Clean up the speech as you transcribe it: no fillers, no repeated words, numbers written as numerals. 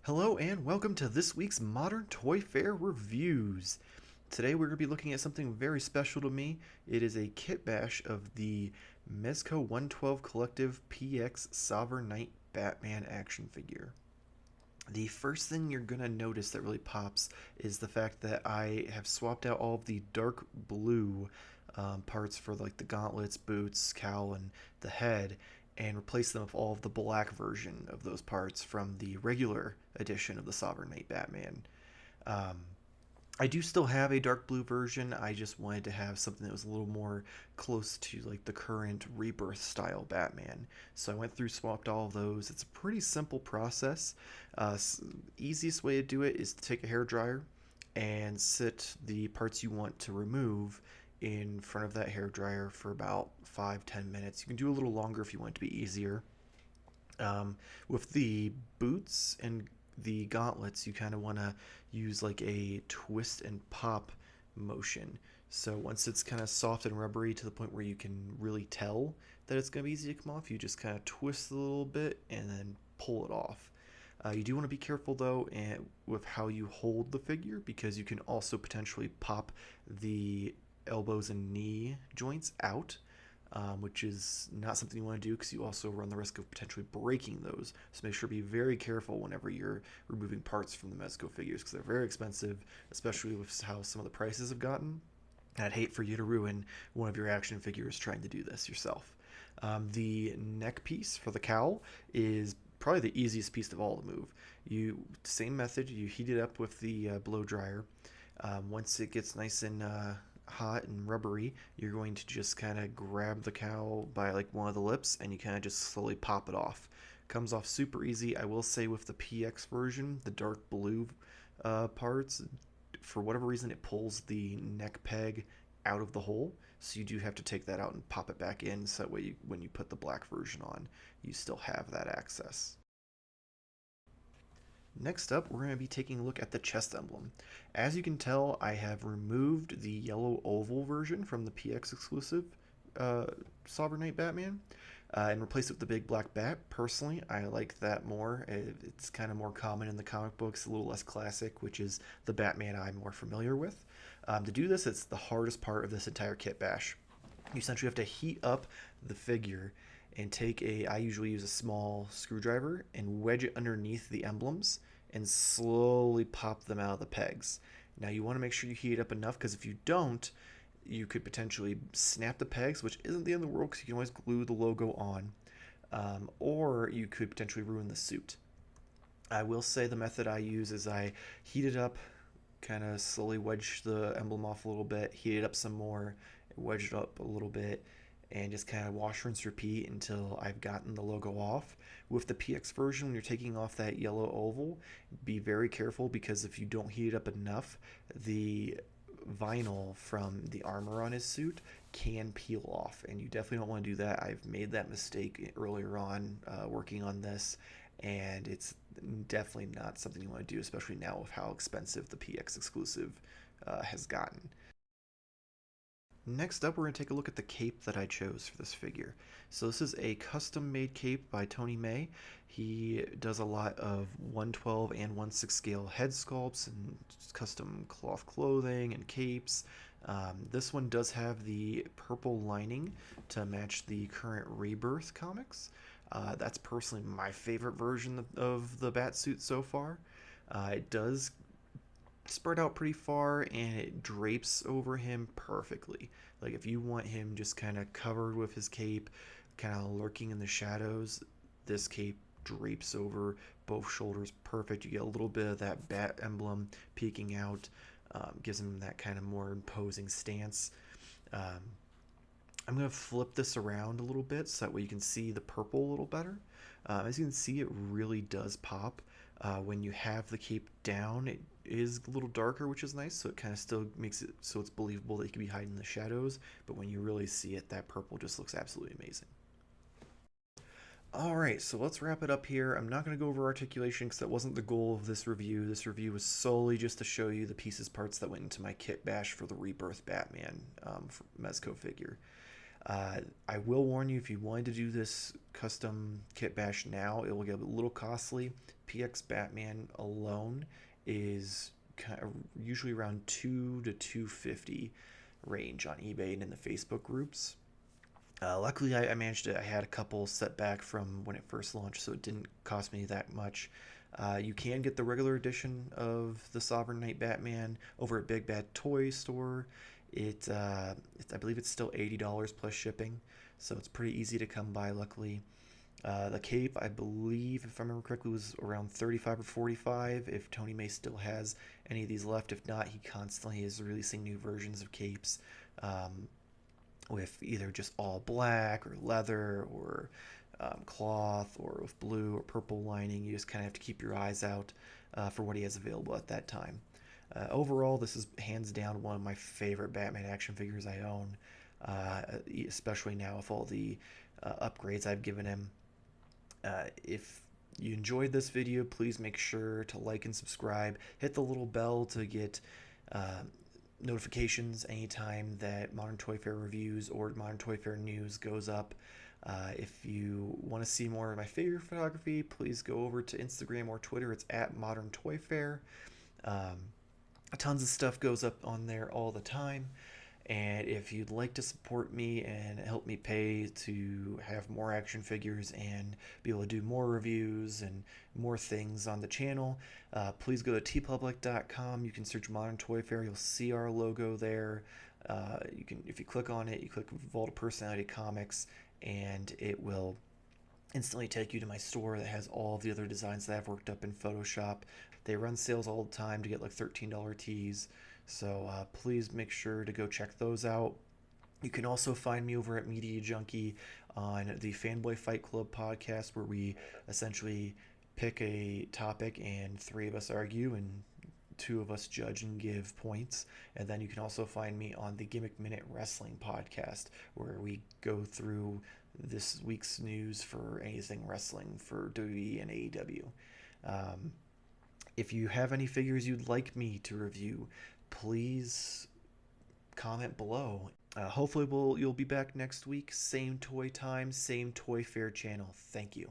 Hello and welcome to this week's Modern Toyfare Reviews. Today we're going to be looking at something very special to me. It is a kit bash of the Mezco 112 Collective PX Sovereign Knight Batman action figure. The first thing you're going to notice that really pops is the fact that I have swapped out all of the dark blue parts for like the gauntlets, boots, cowl, and the head, and replaced them with all of the black version of those parts from the regular edition of the Sovereign Knight Batman. Um, I do still have a dark blue version. I just wanted to have something that was a little more close to like the current Rebirth style Batman. So I went through, swapped all of those. It's a pretty simple process. Easiest way to do it is to take a hair dryer and sit the parts you want to remove in front of that hair dryer for about 5-10 minutes. You can do a little longer if you want it to be easier. With the boots and the gauntlets, you kind of want to use like a twist and pop motion. So once it's kind of soft and rubbery to the point where you can really tell that it's going to be easy to come off, you just kind of twist a little bit and then pull it off. You do want to be careful though with how you hold the figure, because you can also potentially pop the elbows and knee joints out, which is not something you want to do because you also run the risk of potentially breaking those. So make sure to be very careful whenever you're removing parts from the Mezco figures, because they're very expensive, especially with how some of the prices have gotten. And I'd hate for you to ruin one of your action figures trying to do this yourself. The neck piece for the cowl is probably the easiest piece of all to move. Same method, you heat it up with the blow dryer. Once it gets nice and hot and rubbery, you're going to just kind of grab the cowl by like one of the lips and you kind of just slowly pop it off. Comes off super easy. I will say with the PX version, the dark blue parts, for whatever reason, it pulls the neck peg out of the hole. So you do have to take that out and pop it back in, so that way when you put the black version on, you still have that access. Next up, we're going to be taking a look at the chest emblem. As you can tell, I have removed the yellow oval version from the PX exclusive uh, Sovereign Knight Batman and replaced it with the big black bat. Personally, I like that more. It's kind of more common in the comic books, a little less classic, which is the Batman I'm more familiar with. To do this, it's the hardest part of this entire kit bash. You essentially have to heat up the figure and I usually use a small screwdriver and wedge it underneath the emblems and slowly pop them out of the pegs. Now you want to make sure you heat it up enough, because if you don't, you could potentially snap the pegs, which isn't the end of the world because you can always glue the logo on, or you could potentially ruin the suit. I will say the method I use is I heat it up, kind of slowly wedge the emblem off a little bit, heat it up some more, wedge it up a little bit, and just kind of wash, rinse, repeat until I've gotten the logo off. With the PX version, when you're taking off that yellow oval, be very careful, because if you don't heat it up enough, the vinyl from the armor on his suit can peel off, and you definitely don't want to do that. I've made that mistake earlier on working on this, and it's definitely not something you want to do, especially now with how expensive the PX exclusive has gotten. Next up, we're going to take a look at the cape that I chose for this figure. So this is a custom-made cape by Tony Mei. He does a lot of 112 and 1/6 scale head sculpts and custom cloth clothing and capes. This one does have the purple lining to match the current Rebirth comics. That's personally my favorite version of the Batsuit so far. It does spread out pretty far and it drapes over him perfectly. Like if you want him just kind of covered with his cape, kind of lurking in the shadows, this cape drapes over both shoulders perfect. You get a little bit of that bat emblem peeking out, gives him that kind of more imposing stance. Um, I'm going to flip this around a little bit so that way you can see the purple a little better. As you can see, it really does pop. When you have the cape down, it is a little darker, which is nice, so it kind of still makes it so it's believable that you can be hiding in the shadows, but when you really see it, that purple just looks absolutely amazing. Alright, so let's wrap it up here. I'm not going to go over articulation because that wasn't the goal of this review. This review was solely just to show you the pieces, parts that went into my kit bash for the Rebirth Batman Mezco figure. I will warn you, if you wanted to do this custom kit bash now, it will get a little costly. PX Batman alone is kind of usually around 2 to 250 range on eBay and in the Facebook groups. Luckily, I managed to. I had a couple set back from when it first launched, so it didn't cost me that much. You can get the regular edition of the Sovereign Knight Batman over at Big Bad Toy Store. I believe it's still $80 plus shipping, so it's pretty easy to come by. Luckily, the cape, I believe, if I remember correctly, was around 35 or 45. If Tony Mei still has any of these left, if not, he constantly is releasing new versions of capes. With either just all black or leather or cloth or with blue or purple lining. You just kind of have to keep your eyes out for what he has available at that time. Overall, this is hands down one of my favorite Batman action figures I own, especially now with all the upgrades I've given him. If you enjoyed this video, please make sure to like and subscribe. Hit the little bell to get notifications anytime that Modern Toy Fair reviews or Modern Toy Fair news goes up. If you want to see more of my figure photography, please go over to Instagram or Twitter. It's at Modern Toy Fair. Tons of stuff goes up on there all the time. And if you'd like to support me and help me pay to have more action figures and be able to do more reviews and more things on the channel, please go to tpublic.com. You can search Modern Toy Fair. You'll see our logo there. You can, if you click on it, you click Vault of Personality Comics, and it will instantly take you to my store that has all of the other designs that I've worked up in Photoshop. They run sales all the time to get like $13 tees. So please make sure to go check those out. You can also find me over at Media Junkie on the Fanboy Fight Club podcast, where we essentially pick a topic and three of us argue and two of us judge and give points. And then you can also find me on the Gimmick Minute Wrestling podcast, where we go through this week's news for anything wrestling for WWE and AEW. If you have any figures you'd like me to review, please comment below. Hopefully you'll be back next week. Same toy time, same Toy Fair channel. Thank you.